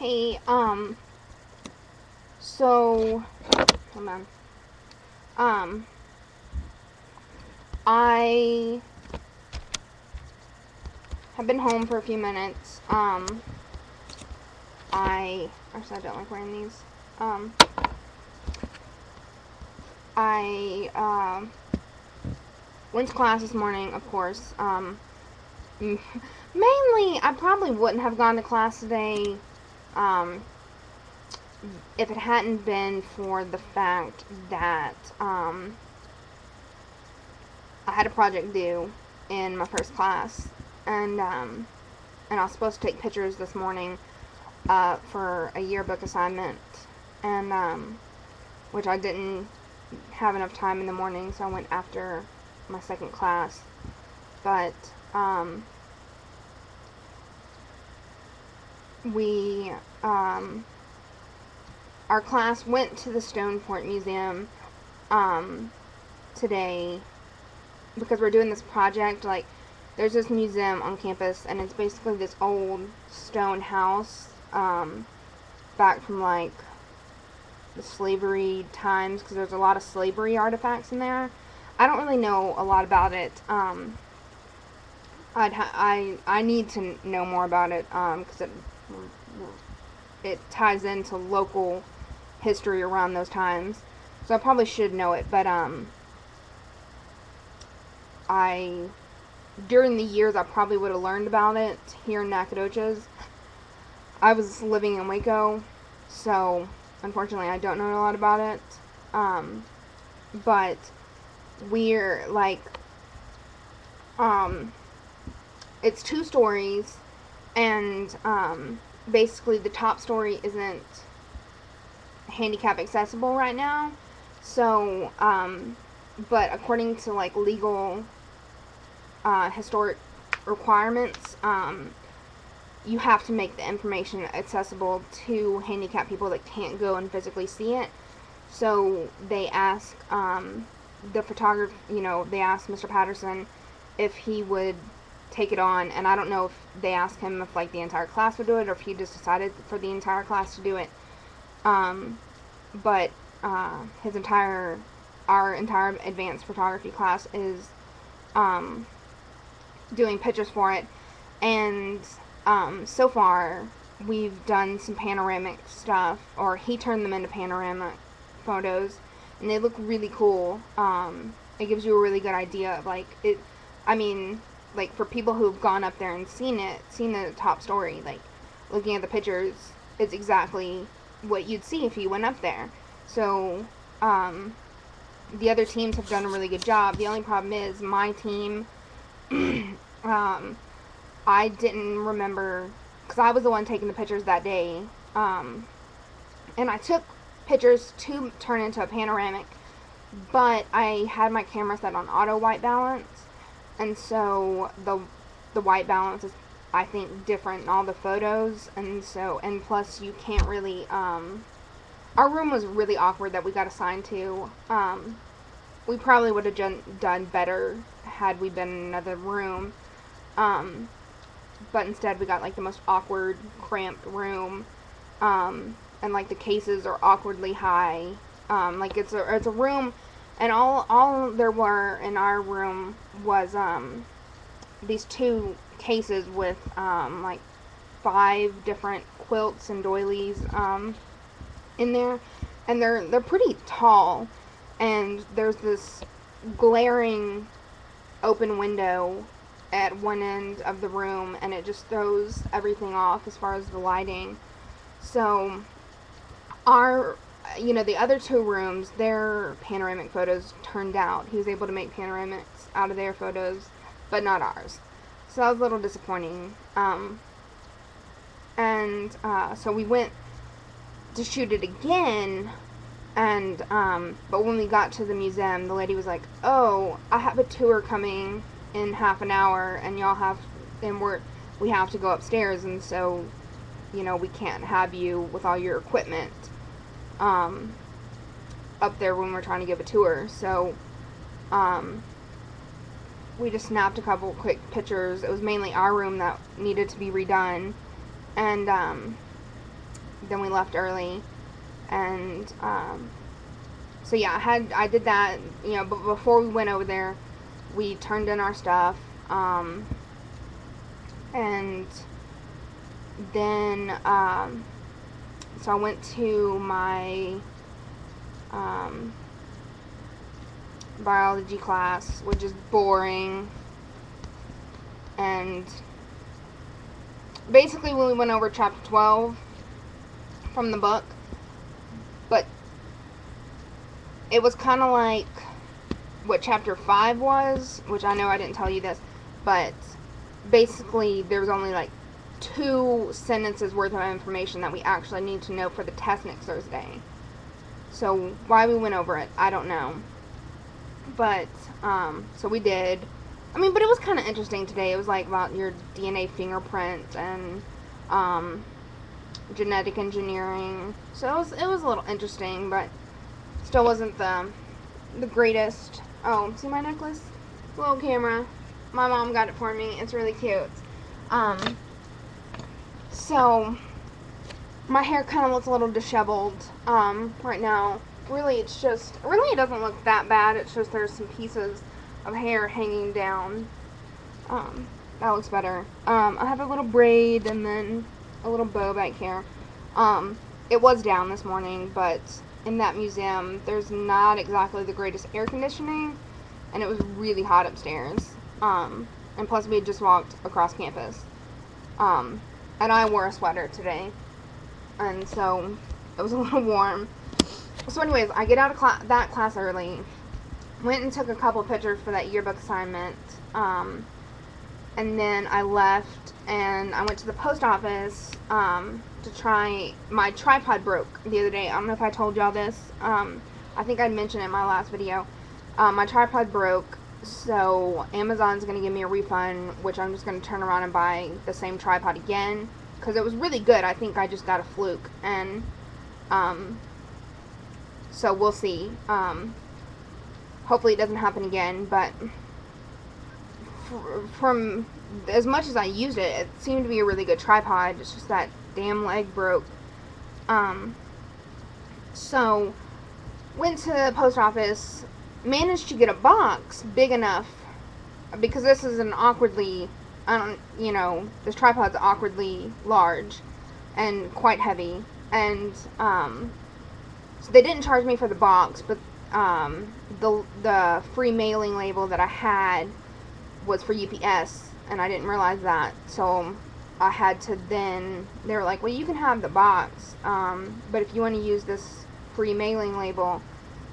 Hey, so, hold on. Um, I have been home for a few minutes. Actually, I don't like wearing these. Um, I went to class this morning, of course. Mainly, I probably wouldn't have gone to class today, um, if it hadn't been for the fact that, I had a project due in my first class, and I was supposed to take pictures this morning, for a yearbook assignment, and, which I didn't have enough time in the morning, so I went after my second class, but, we, our class went to the Stone Fort Museum, today, because we're doing this project. Like, there's this museum on campus, and it's basically this old stone house, back from, like, the slavery times, because there's a lot of slavery artifacts in there. I don't really know a lot about it. I need to know more about it, because it ties into local history around those times. So I probably should know it, but, I during the years I probably would have learned about it here in Nacogdoches. I was living in Waco, so unfortunately I don't know a lot about it. But we're like, it's 2 stories, and, basically the top story isn't handicap accessible right now. So, but according to, like, legal, historic requirements, you have to make the information accessible to handicapped people that can't go and physically see it. So they ask, the photographer, they asked Mr. Patterson if he would take it on, and I don't know if they asked him if, like, the entire class would do it, or if he just decided for the entire class to do it. But our entire advanced photography class is, doing pictures for it, and, so far we've done some panoramic stuff, or he turned them into panoramic photos, and they look really cool. It gives you a really good idea of, like, like, for people who've gone up there and seen the top story, like, looking at the pictures, it's exactly what you'd see if you went up there. So, the other teams have done a really good job. The only problem is my team, I didn't remember, because I was the one taking the pictures that day, and I took pictures to turn into a panoramic, but I had my camera set on auto white balance, and so the white balance is, I think, different in all the photos, and plus you can't really, our room was really awkward that we got assigned to. We probably would have done better had we been in another room, but instead we got, like, the most awkward, cramped room, and, like, the cases are awkwardly high, like, it's a room, and all there were in our room was, these 2 cases with, like, 5 different quilts and doilies, in there, and they're pretty tall, and there's this glaring open window at one end of the room, and it just throws everything off as far as the lighting. So the other 2 rooms, their panoramic photos turned out. He was able to make panoramics out of their photos, but not ours. So that was a little disappointing. So we went to shoot it again, and, but when we got to the museum, the lady was like, "Oh, I have a tour coming in half an hour, and we have to go upstairs, and so, we can't have you with all your equipment, up there when we're trying to give a tour." So, we just snapped a couple quick pictures. It was mainly our room that needed to be redone, and, then we left early, and so yeah, I did that, you know, but before we went over there, we turned in our stuff, and then, so I went to my, biology class, which is boring, and basically we went over chapter 12 from the book, but it was kind of like what chapter 5 was, which I know I didn't tell you this, but basically there was only like 2 sentences worth of information that we actually need to know for the test next Thursday. So why we went over it, I don't know. But, so we did. I mean, but it was kind of interesting today. It was like about your DNA fingerprint and, genetic engineering. So it was a little interesting, but still wasn't the greatest. Oh, see my necklace? Little camera. My mom got it for me. It's really cute. So my hair kind of looks a little disheveled, right now. Really, it doesn't look that bad. It's just there's some pieces of hair hanging down. That looks better. I have a little braid and then a little bow back here. It was down this morning, but in that museum, there's not exactly the greatest air conditioning, and it was really hot upstairs. And plus, we had just walked across campus. And I wore a sweater today, and so it was a little warm. So anyways, I get out of that class early, went and took a couple pictures for that yearbook assignment, and then I left and I went to the post office to try. My tripod broke the other day. I don't know if I told y'all this. I think I mentioned it in my last video. My tripod broke, so Amazon's going to give me a refund, which I'm just going to turn around and buy the same tripod again, because it was really good. I think I just got a fluke, and so we'll see. Hopefully it doesn't happen again, but from as much as I used it, it seemed to be a really good tripod. It's just that damn leg broke. So went to the post office, managed to get a box big enough, because this is an awkwardly, this tripod's awkwardly large and quite heavy, and so they didn't charge me for the box, but the free mailing label that I had was for UPS, and I didn't realize that, so I had to then, they were like, well, you can have the box, but if you want to use this free mailing label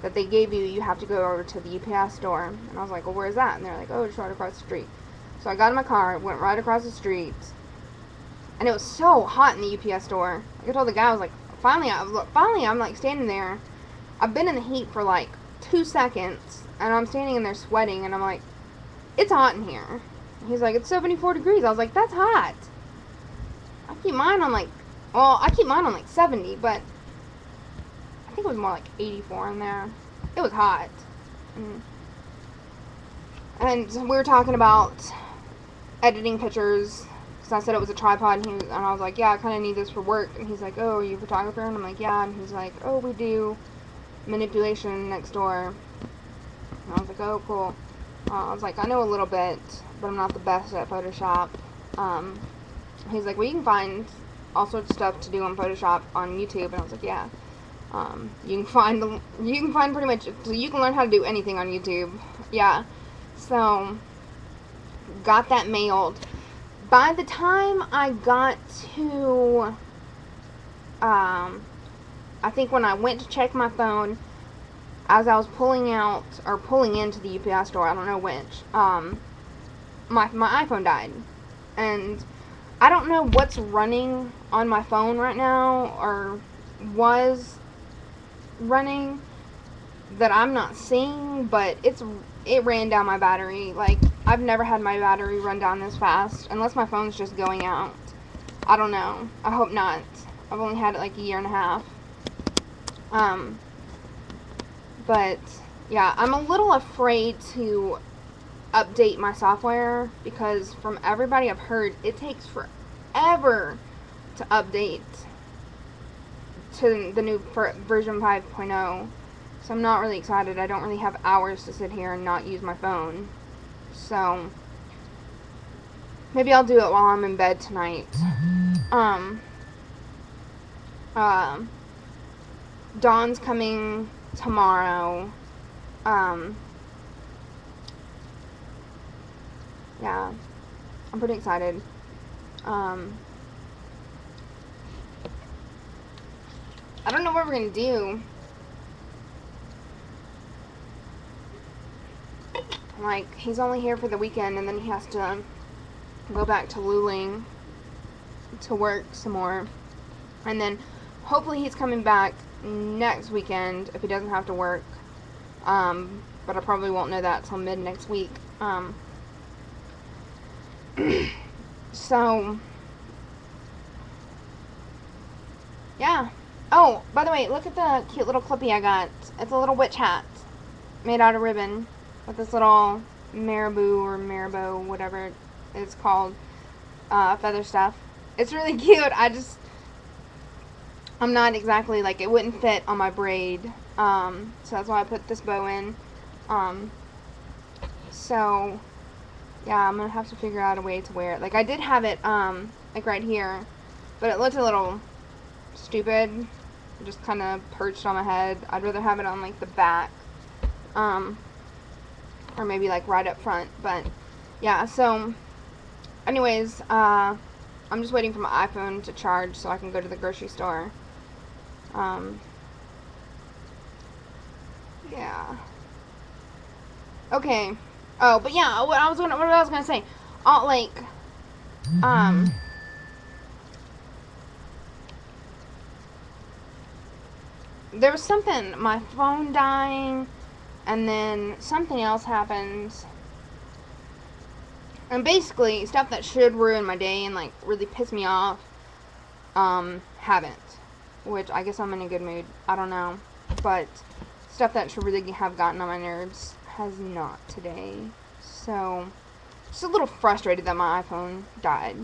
that they gave you, you have to go over to the UPS store. And I was like, well, where's that? And they're like, oh, it's right across the street. So I got in my car, went right across the street, and it was so hot in the UPS store. Like I told the guy, I was like, finally I'm like standing there. I've been in the heat for like 2 seconds, and I'm standing in there sweating, and I'm like, it's hot in here. He's like, it's 74 degrees. I was like, that's hot. I keep mine on like 70, but I think it was more like 84 in there. It was hot. And we were talking about editing pictures, because I said it was a tripod, and I was like, yeah, I kind of need this for work. And he's like, oh, are you a photographer? And I'm like, yeah. And he's like, oh, we do manipulation next door. And I was like, oh, cool. I was like, I know a little bit, but I'm not the best at Photoshop. He's like, well, you can find all sorts of stuff to do on Photoshop on YouTube. And I was like, yeah. You can find pretty much, so you can learn how to do anything on YouTube. Yeah. So got that mailed. By the time I got to, I think when I went to check my phone, as I was pulling into the UPS store, I don't know which, my iPhone died. And I don't know what's running on my phone right now, or was running, that I'm not seeing, but it ran down my battery. Like, I've never had my battery run down this fast, unless my phone's just going out. I don't know. I hope not. I've only had it like a year and a half. But yeah, I'm a little afraid to update my software, because from everybody I've heard, it takes forever to update to the new version 5.0. So I'm not really excited. I don't really have hours to sit here and not use my phone. So maybe I'll do it while I'm in bed tonight. Dawn's coming tomorrow. Yeah, I'm pretty excited. I don't know what we're gonna do. Like, he's only here for the weekend, and then he has to go back to Luling to work some more. And then hopefully he's coming back next weekend if he doesn't have to work. But I probably won't know that till mid next week. So, yeah. Oh, by the way, look at the cute little clippy I got. It's a little witch hat made out of ribbon with this little marabou or marabou, whatever it's called, feather stuff. It's really cute. I'm not exactly, like, it wouldn't fit on my braid, so that's why I put this bow in. So, yeah, I'm gonna have to figure out a way to wear it. Like, I did have it, like, right here, but it looked a little stupid, just kind of perched on my head. I'd rather have it on, like, the back, or maybe, like, right up front, but, yeah, so, anyways, I'm just waiting for my iPhone to charge so I can go to the grocery store. Yeah. Okay. Oh, but yeah, what I was gonna say, like, there was something, my phone dying, and then something else happened. And basically, stuff that should ruin my day and, like, really piss me off, haven't. Which, I guess I'm in a good mood. I don't know. But stuff that should really have gotten on my nerves has not today. So, just a little frustrated that my iPhone died.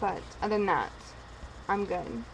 But, other than that, I'm good.